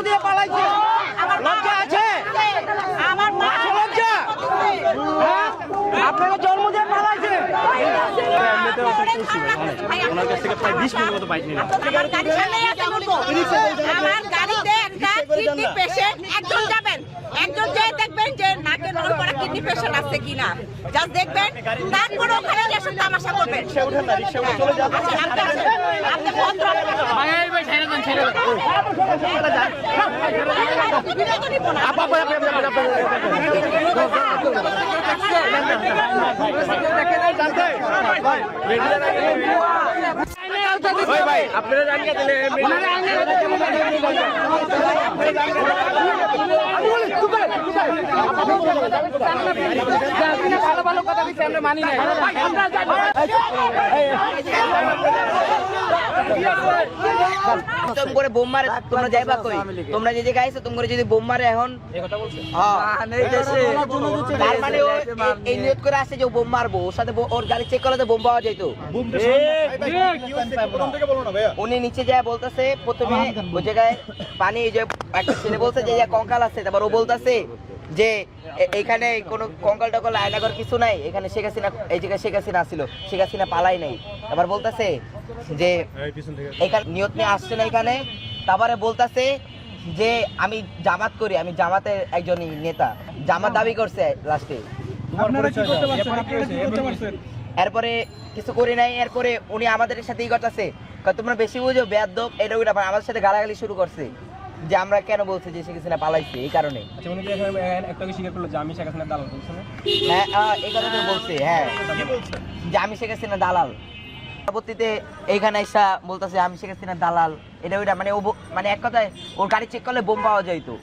দিয়ে পালাইছে লজ্জা আছে আমার মা লজ্জা আপনাকে জন্ম দিয়ে পালাইছে ওনার কাছ থেকে প্রায় 20 মিনিটের মতো বাইক নিলাম। আমার গাড়ির সামনেই আছে বলবো আমার গাড়িতে একটা কিডনি পেশেন্ট একজন যাবেন একজন যেয়ে দেখবেন যে নাকে নল করা কিডনি পেশেন্ট আছে কিনা জাস্ট দেখবেন তারপরে ওখানে এসে তামাশা করবেন আপনি ভদ্র ভাই আপনারা জানিয়ে দিলে ভালো ভালো কথা দিচ্ছি আমরা মানি নাই করে বোম মারে তোমরা যাইবা কই তোমরা যে জায়গায় আইছো তোমরা যদি বোম মারে এখন এই কথা বলছো তার মানে ও এই নিয়ত করে আসছে যে বোম মারবো ওর সাথে ওর গাড়ি চেক করলে তো বোম পাওয়া যাইতো উনি নিচে যায় বলতেছে প্রথমে ওই জায়গায় পানি যে একটা ছেলে বলছে যে কঙ্কাল আছে তারপর ও বলতেছে যে এখানে কোনো কঙ্কাল টকল আয়নাগর কিছু নাই এখানে শেখ হাসিনা এই জায়গায় শেখ হাসিনা আসছিল শেখ হাসিনা পালাই নাই আবার বলতেছে যে এখানে নিয়ত নিয়ে আসছে না এখানে তারপরে বলতেছে যে আমি জামাত করি আমি জামাতের একজন নেতা জামাত দাবি করছে লাস্টে এরপরে কিছু করি নাই এরপরে উনি আমাদের সাথেই করতেছে তোমরা বেশি বুঝো বেয়াদব এটা ওইটা আমাদের সাথে গালাগালি শুরু করছে যে আমরা কেন বলছি যে শেখ হাসিনা পালাইছে এই কারণে হ্যাঁ এই কথা তো বলছে হ্যাঁ যে আমি শেখ হাসিনা দালাল পরবর্তীতে এইখানে এসা বলতেছে আমি শেখ হাসিনা দালাল এটা ওইটা মানে ও মানে এক কথায় ওর গাড়ি চেক করলে বোম পাওয়া যাইতো